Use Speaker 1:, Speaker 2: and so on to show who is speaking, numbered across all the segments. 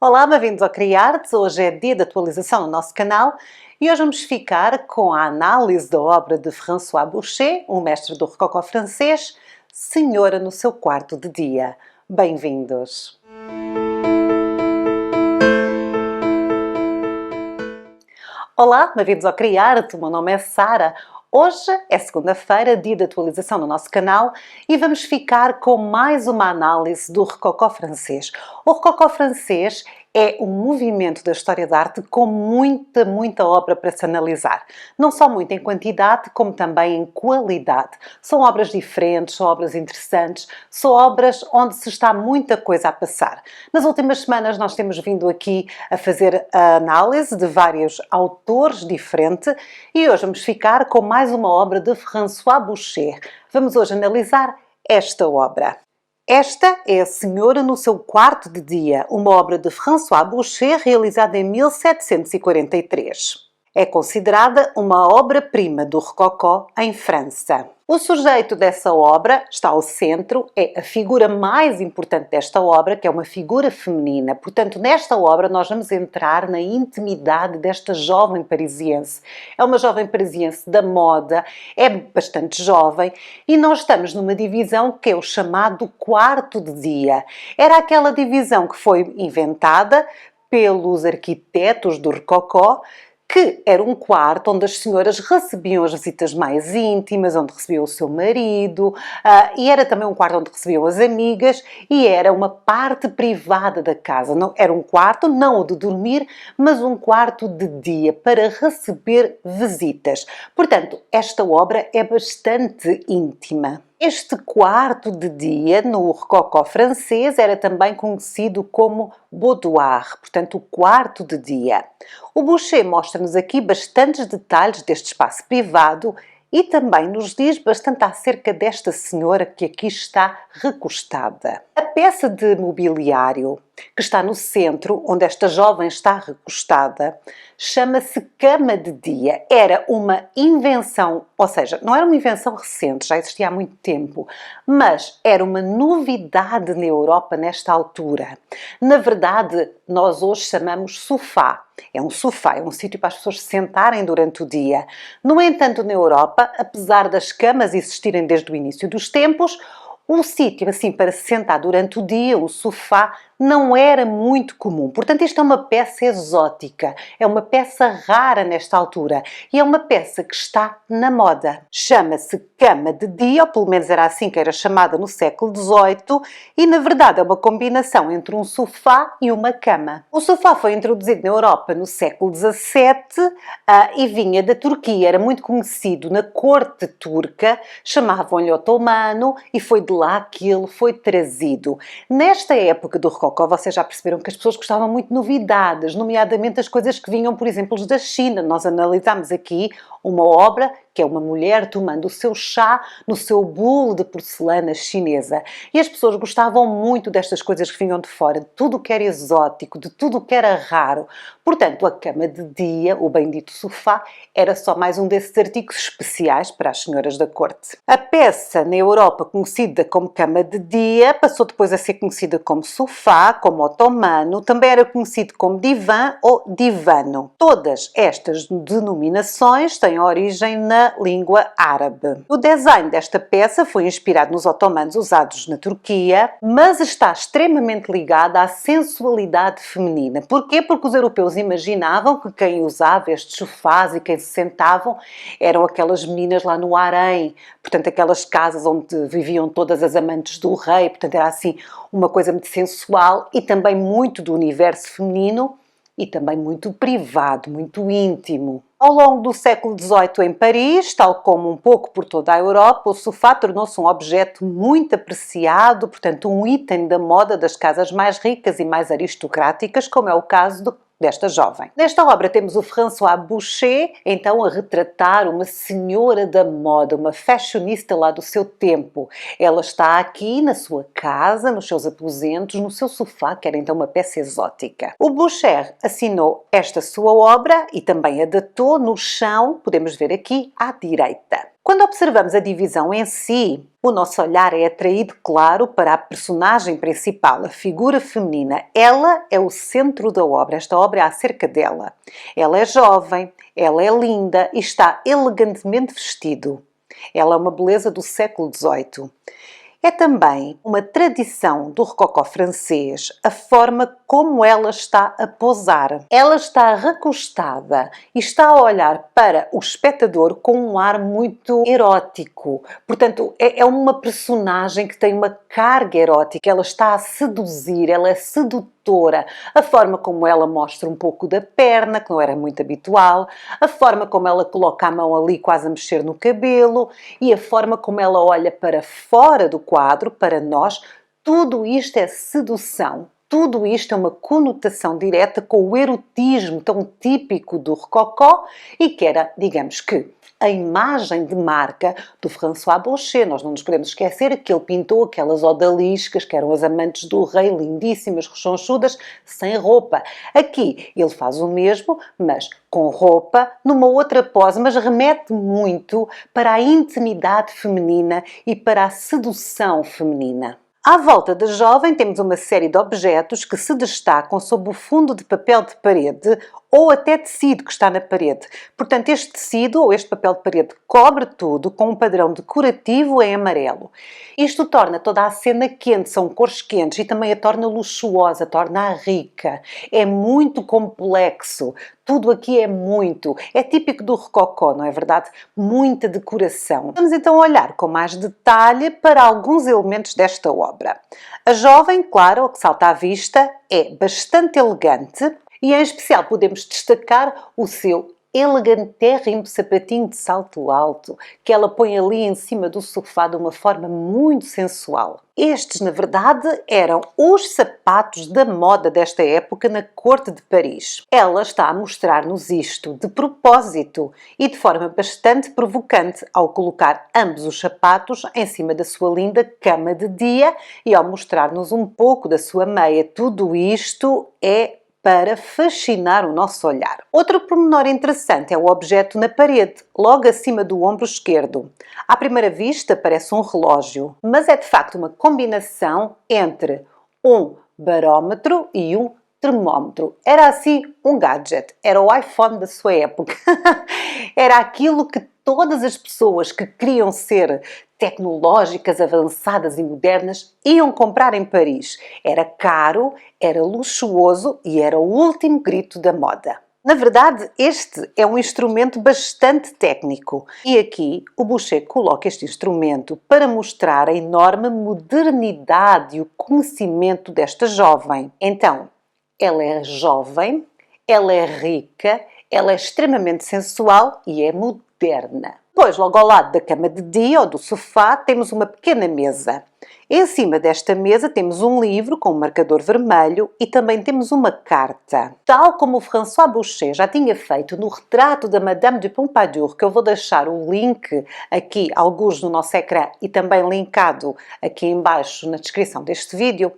Speaker 1: Olá, bem-vindos ao Criarte. Hoje é dia de atualização no nosso canal e hoje vamos ficar com a análise da obra de François Boucher, um mestre do rococó francês, Senhora no seu quarto de dia. Bem-vindos! Olá, bem-vindos ao Criarte. O meu nome é Sara. Hoje é segunda-feira, dia de atualização no nosso canal e vamos ficar com mais uma análise do rococó francês. O rococó francês é um movimento da história da arte com muita obra para se analisar. Não só muito em quantidade, como também em qualidade. São obras diferentes, são obras interessantes, são obras onde se está muita coisa a passar. Nas últimas semanas nós temos vindo aqui a fazer a análise de vários autores diferentes e hoje vamos ficar com mais uma obra de François Boucher. Vamos hoje analisar esta obra. Esta é a Senhora no seu quarto de dia, uma obra de François Boucher realizada em 1743. É considerada uma obra-prima do rococó em França. O sujeito dessa obra está ao centro, é a figura mais importante desta obra, que é uma figura feminina. Portanto, nesta obra nós vamos entrar na intimidade desta jovem parisiense. É uma jovem parisiense da moda, é bastante jovem e nós estamos numa divisão que é o chamado quarto de dia. Era aquela divisão que foi inventada pelos arquitetos do rococó, que era um quarto onde as senhoras recebiam as visitas mais íntimas, onde recebiam o seu marido, e era também um quarto onde recebiam as amigas, e era uma parte privada da casa. Não, era um quarto, não o de dormir, mas um quarto de dia, para receber visitas. Portanto, esta obra é bastante íntima. Este quarto de dia, no rococó francês, era também conhecido como boudoir, portanto, o quarto de dia. O Boucher mostra-nos aqui bastantes detalhes deste espaço privado e também nos diz bastante acerca desta senhora que aqui está recostada. A peça de mobiliário que está no centro, onde esta jovem está recostada, chama-se cama de dia. Era uma invenção, ou seja, não era uma invenção recente, já existia há muito tempo, mas era uma novidade na Europa nesta altura. Na verdade, nós hoje chamamos sofá. É um sítio para as pessoas se sentarem durante o dia. No entanto, na Europa, apesar das camas existirem desde o início dos tempos, um sítio assim para se sentar durante o dia, o sofá, não era muito comum. Portanto, isto é uma peça exótica, é uma peça rara nesta altura e é uma peça que está na moda. Chama-se cama de dia, ou pelo menos era assim que era chamada no século XVIII, e na verdade é uma combinação entre um sofá e uma cama. O sofá foi introduzido na Europa no século XVII e vinha da Turquia, era muito conhecido na corte turca, chamavam-lhe otomano e foi de lá que ele foi trazido. Nesta época do rococó, vocês já perceberam que as pessoas gostavam muito de novidades, nomeadamente as coisas que vinham, por exemplo, da China. Nós analisámos aqui uma obra que é uma mulher tomando o seu chá no seu bule de porcelana chinesa. E as pessoas gostavam muito destas coisas que vinham de fora, de tudo o que era exótico, de tudo o que era raro. Portanto, a cama de dia, o bendito sofá, era só mais um desses artigos especiais para as senhoras da corte. A peça, na Europa, conhecida como cama de dia, passou depois a ser conhecida como sofá, como otomano, também era conhecido como divã ou divano. Todas estas denominações têm origem na língua árabe. O design desta peça foi inspirado nos otomanos usados na Turquia, mas está extremamente ligado à sensualidade feminina. Porquê? Porque os europeus imaginavam que quem usava estes sofás e quem se sentavam eram aquelas meninas lá no harém, portanto aquelas casas onde viviam todas as amantes do rei, portanto era assim uma coisa muito sensual e também muito do universo feminino e também muito privado, muito íntimo. Ao longo do século XVIII em Paris, tal como um pouco por toda a Europa, o sofá tornou-se um objeto muito apreciado, portanto um item da moda das casas mais ricas e mais aristocráticas, como é o caso desta jovem. Nesta obra temos o François Boucher, então a retratar uma senhora da moda, uma fashionista lá do seu tempo. Ela está aqui na sua casa, nos seus aposentos, no seu sofá, que era então uma peça exótica. O Boucher assinou esta sua obra e também a datou no chão, podemos ver aqui à direita. Quando observamos a divisão em si, o nosso olhar é atraído, claro, para a personagem principal, a figura feminina. Ela é o centro da obra, esta obra é acerca dela. Ela é jovem, ela é linda e está elegantemente vestido. Ela é uma beleza do século XVIII. É também uma tradição do rococó francês a forma como ela está a posar. Ela está recostada e está a olhar para o espectador com um ar muito erótico. Portanto, é uma personagem que tem uma carga erótica. Ela está a seduzir, ela é sedutora. A forma como ela mostra um pouco da perna, que não era muito habitual, a forma como ela coloca a mão ali quase a mexer no cabelo e a forma como ela olha para fora do quadro, para nós, tudo isto é sedução. Tudo isto é uma conotação direta com o erotismo tão típico do rococó e que era, digamos que, a imagem de marca do François Boucher. Nós não nos podemos esquecer que ele pintou aquelas odaliscas que eram as amantes do rei, lindíssimas, rechonchudas, sem roupa. Aqui ele faz o mesmo, mas com roupa, numa outra pose, mas remete muito para a intimidade feminina e para a sedução feminina. À volta da jovem temos uma série de objetos que se destacam sob o fundo de papel de parede ou até tecido que está na parede. Portanto, este tecido ou este papel de parede cobre tudo com um padrão decorativo em amarelo. Isto torna toda a cena quente, são cores quentes e também a torna luxuosa, torna-a rica. É muito complexo. Tudo aqui é muito. É típico do rococó, não é verdade? Muita decoração. Vamos então olhar com mais detalhe para alguns elementos desta obra. A jovem, claro, o que salta à vista, é bastante elegante e em especial podemos destacar o seu elegantérrimo sapatinho de salto alto que ela põe ali em cima do sofá de uma forma muito sensual. Estes, na verdade, eram os sapatos da moda desta época na corte de Paris. Ela está a mostrar-nos isto de propósito e de forma bastante provocante ao colocar ambos os sapatos em cima da sua linda cama de dia e ao mostrar-nos um pouco da sua meia. Tudo isto é para fascinar o nosso olhar. Outro pormenor interessante é o objeto na parede, logo acima do ombro esquerdo. À primeira vista parece um relógio, mas é de facto uma combinação entre um barómetro e um termómetro. Era assim um gadget, era o iPhone da sua época. Era aquilo que todas as pessoas que queriam ser tecnológicas, avançadas e modernas iam comprar em Paris. Era caro, era luxuoso e era o último grito da moda. Na verdade, este é um instrumento bastante técnico e aqui o Boucher coloca este instrumento para mostrar a enorme modernidade e o conhecimento desta jovem. Então, ela é jovem, ela é rica, ela é extremamente sensual e é moderna. Depois, logo ao lado da cama de dia ou do sofá, temos uma pequena mesa. Em cima desta mesa temos um livro com um marcador vermelho e também temos uma carta. Tal como o François Boucher já tinha feito no retrato da Madame de Pompadour, que eu vou deixar o link aqui, alguns no nosso ecrã e também linkado aqui embaixo na descrição deste vídeo,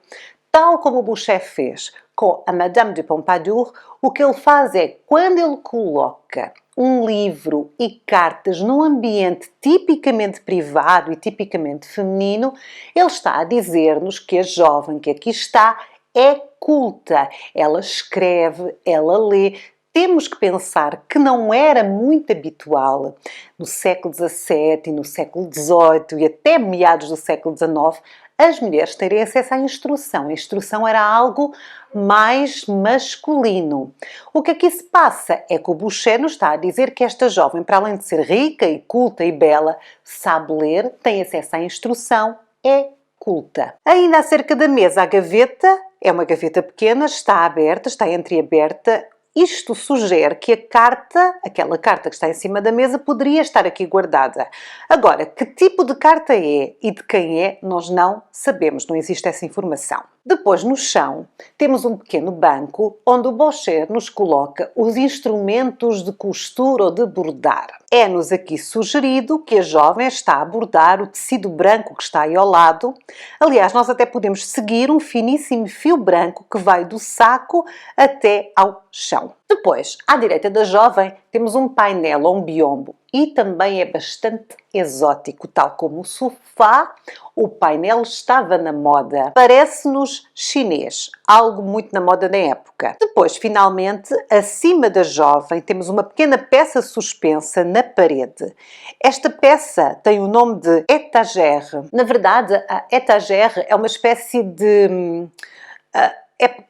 Speaker 1: tal como o Boucher fez com a Madame de Pompadour, o que ele faz é, quando ele coloca um livro e cartas num ambiente tipicamente privado e tipicamente feminino, ele está a dizer-nos que a jovem que aqui está é culta. Ela escreve, ela lê. Temos que pensar que não era muito habitual no século XVII e no século XVIII e até meados do século XIX as mulheres terem acesso à instrução. A instrução era algo mais masculino. O que aqui se passa é que o Boucher nos está a dizer que esta jovem, para além de ser rica e culta e bela, sabe ler, tem acesso à instrução, é culta. Ainda acerca da mesa, a gaveta é uma gaveta pequena, está aberta, está entreaberta. Isto sugere que a carta, aquela carta que está em cima da mesa, poderia estar aqui guardada. Agora, que tipo de carta é e de quem é, nós não sabemos, não existe essa informação. Depois, no chão, temos um pequeno banco onde o Boucher nos coloca os instrumentos de costura ou de bordar. É-nos aqui sugerido que a jovem está a bordar o tecido branco que está aí ao lado. Aliás, nós até podemos seguir um finíssimo fio branco que vai do saco até ao chão. Depois, à direita da jovem, temos um painel ou um biombo e também é bastante exótico, tal como o sofá, o painel estava na moda. Parece-nos chinês, algo muito na moda na época. Depois, finalmente, acima da jovem, temos uma pequena peça suspensa na parede. Esta peça tem o nome de étagère. Na verdade, a étagère é uma espécie de...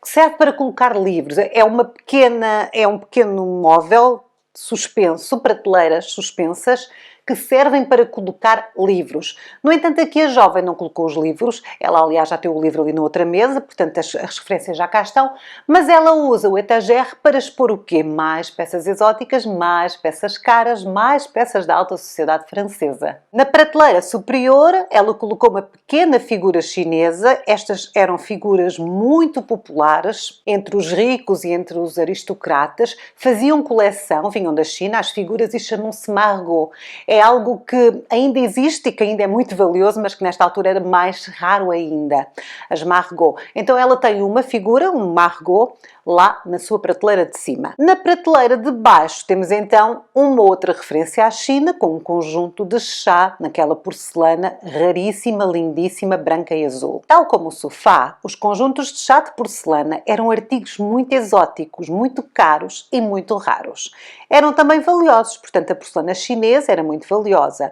Speaker 1: serve para colocar livros. É um pequeno móvel suspenso, prateleiras suspensas, que servem para colocar livros. No entanto, aqui a jovem não colocou os livros, ela aliás já tem o livro ali na outra mesa, portanto as referências já cá estão, mas ela usa o étagère para expor o quê? Mais peças exóticas, mais peças caras, mais peças da alta sociedade francesa. Na prateleira superior, ela colocou uma pequena figura chinesa. Estas eram figuras muito populares entre os ricos e entre os aristocratas, faziam coleção, vinham da China, as figuras, e chamam-se Margot. É algo que ainda existe e que ainda é muito valioso, mas que nesta altura era mais raro ainda, as Margot. Então ela tem uma figura, um Margot, lá na sua prateleira de cima. Na prateleira de baixo temos então uma outra referência à China, com um conjunto de chá, naquela porcelana raríssima, lindíssima, branca e azul. Tal como o sofá, os conjuntos de chá de porcelana eram artigos muito exóticos, muito caros e muito raros. Eram também valiosos, portanto a porcelana chinesa era muito valiosa,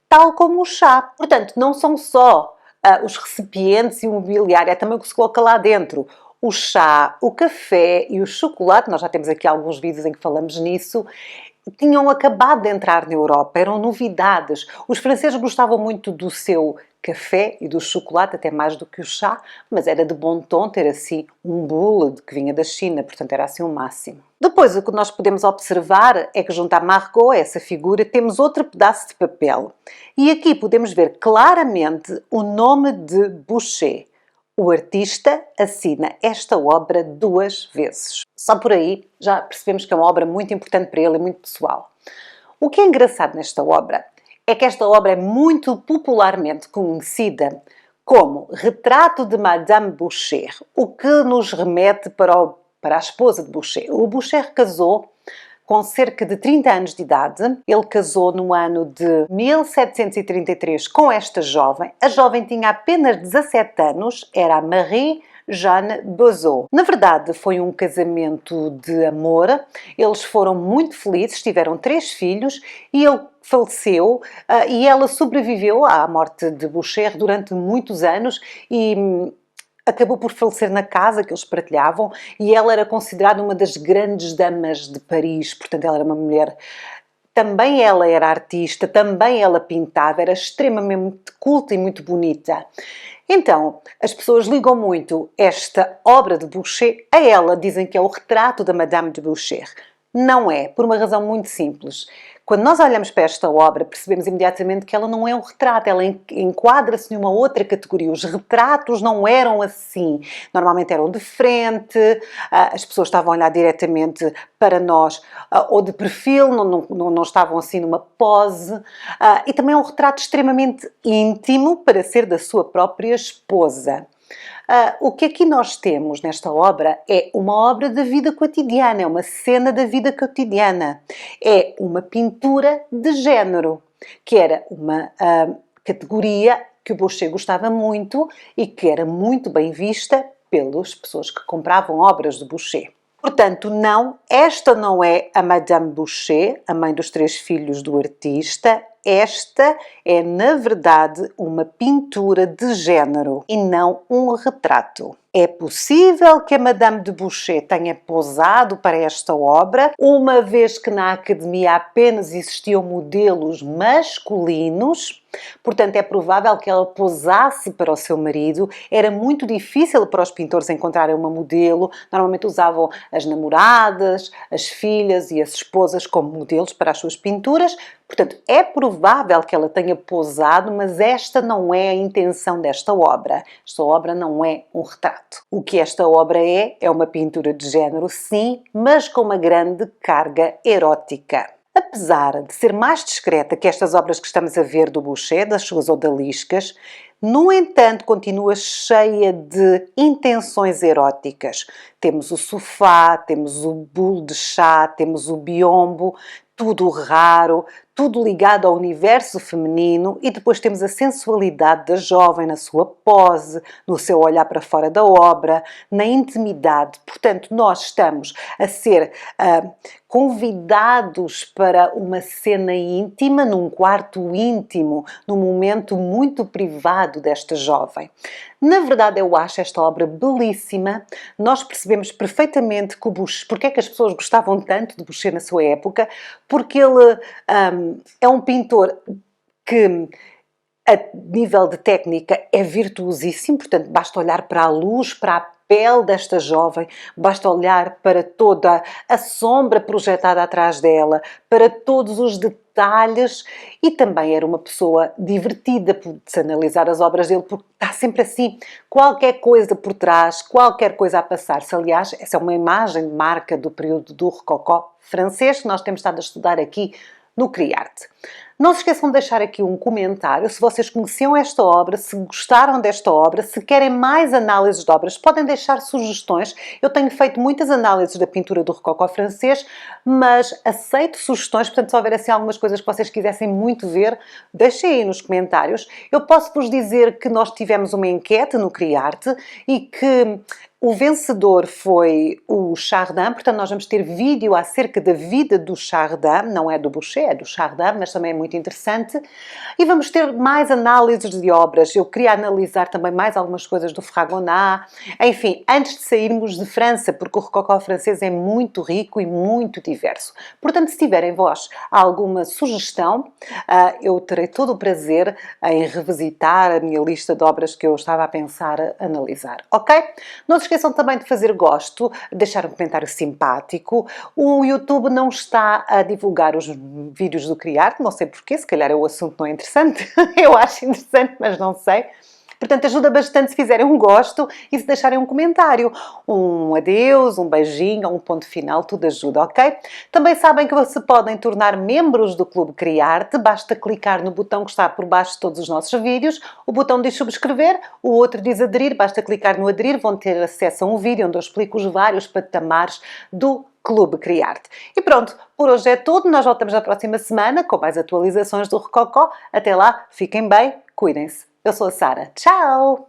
Speaker 1: tal como o chá. Portanto, não são só os recipientes e o mobiliário, é também o que se coloca lá dentro. O chá, o café e o chocolate, nós já temos aqui alguns vídeos em que falamos nisso, tinham acabado de entrar na Europa, eram novidades. Os franceses gostavam muito do seu café e do chocolate, até mais do que o chá, mas era de bom tom ter assim um bule que vinha da China, portanto era assim o máximo. Depois, o que nós podemos observar é que junto à Margot, essa figura, temos outro pedaço de papel. E aqui podemos ver claramente o nome de Boucher. O artista assina esta obra 2 vezes. Só por aí já percebemos que é uma obra muito importante para ele e muito pessoal. O que é engraçado nesta obra é que esta obra é muito popularmente conhecida como Retrato de Madame Boucher, o que nos remete para a esposa de Boucher. O Boucher casou com cerca de 30 anos de idade. Ele casou no ano de 1733 com esta jovem. A jovem tinha apenas 17 anos, era a Marie Jeanne Bozot. Na verdade, foi um casamento de amor. Eles foram muito felizes, tiveram 3 filhos e ele faleceu e ela sobreviveu à morte de Boucher durante muitos anos e acabou por falecer na casa que eles partilhavam e ela era considerada uma das grandes damas de Paris, portanto ela era uma mulher... Também ela era artista, também ela pintava, era extremamente culta e muito bonita. Então, as pessoas ligam muito esta obra de Boucher a ela, dizem que é o retrato da Madame de Boucher. Não é, por uma razão muito simples. Quando nós olhamos para esta obra, percebemos imediatamente que ela não é um retrato, ela enquadra-se numa outra categoria. Os retratos não eram assim. Normalmente eram de frente, as pessoas estavam a olhar diretamente para nós, ou de perfil, não estavam assim numa pose. E também é um retrato extremamente íntimo para ser da sua própria esposa. O que aqui nós temos nesta obra é uma obra da vida cotidiana, é uma cena da vida cotidiana. É uma pintura de género, que era uma categoria que o Boucher gostava muito e que era muito bem vista pelas pessoas que compravam obras de Boucher. Portanto, não, esta não é a Madame Boucher, a mãe dos 3 filhos do artista. Esta é, na verdade, uma pintura de género e não um retrato. É possível que a Madame de Boucher tenha posado para esta obra, uma vez que na Academia apenas existiam modelos masculinos, portanto é provável que ela posasse para o seu marido. Era muito difícil para os pintores encontrarem uma modelo, normalmente usavam as namoradas, as filhas e as esposas como modelos para as suas pinturas. Portanto, é provável que ela tenha posado, mas esta não é a intenção desta obra. Esta obra não é um retrato. O que esta obra é uma pintura de género, sim, mas com uma grande carga erótica. Apesar de ser mais discreta que estas obras que estamos a ver do Boucher, das suas odaliscas, no entanto, continua cheia de intenções eróticas. Temos o sofá, temos o bule de chá, temos o biombo, tudo raro, tudo ligado ao universo feminino, e depois temos a sensualidade da jovem na sua pose, no seu olhar para fora da obra, na intimidade. Portanto, nós estamos a ser convidados para uma cena íntima, num quarto íntimo, num momento muito privado desta jovem. Na verdade, eu acho esta obra belíssima. Nós percebemos perfeitamente que o Boucher, porque é que as pessoas gostavam tanto de Boucher na sua época, porque ele é um pintor que, a nível de técnica, é virtuosíssimo, portanto, basta olhar para a luz, para a pele desta jovem, basta olhar para toda a sombra projetada atrás dela, para todos os detalhes, e também era uma pessoa divertida de se analisar as obras dele, porque está sempre assim, qualquer coisa por trás, qualquer coisa a passar-se. Aliás, essa é uma imagem de marca do período do Rococó francês, que nós temos estado a estudar aqui no Criarte. Não se esqueçam de deixar aqui um comentário se vocês conheciam esta obra, se gostaram desta obra, se querem mais análises de obras, podem deixar sugestões. Eu tenho feito muitas análises da pintura do Rococó francês, mas aceito sugestões, portanto, se houver assim algumas coisas que vocês quisessem muito ver, deixem aí nos comentários. Eu posso vos dizer que nós tivemos uma enquete no Criarte e que o vencedor foi o Chardin, portanto nós vamos ter vídeo acerca da vida do Chardin, não é do Boucher, é do Chardin, mas também é muito interessante. E vamos ter mais análises de obras. Eu queria analisar também mais algumas coisas do Fragonard. Enfim, antes de sairmos de França, porque o Rococó francês é muito rico e muito diverso. Portanto, se tiverem vós alguma sugestão, eu terei todo o prazer em revisitar a minha lista de obras que eu estava a pensar analisar, ok? Não se esqueçam também de fazer gosto, deixar um comentário simpático. O YouTube não está a divulgar os vídeos do Criarte, não sei porquê, se calhar o assunto não é interessante. Eu acho interessante, mas não sei. Portanto, ajuda bastante se fizerem um gosto e se deixarem um comentário. Um adeus, um beijinho, um ponto final, tudo ajuda, ok? Também sabem que se podem tornar membros do Clube Criarte, basta clicar no botão que está por baixo de todos os nossos vídeos. O botão diz subscrever, o outro diz aderir, basta clicar no aderir, vão ter acesso a um vídeo onde eu explico os vários patamares do Clube Criarte. E pronto, por hoje é tudo. Nós voltamos na próxima semana com mais atualizações do Rococó. Até lá, fiquem bem, cuidem-se. Eu sou a Sara. Tchau!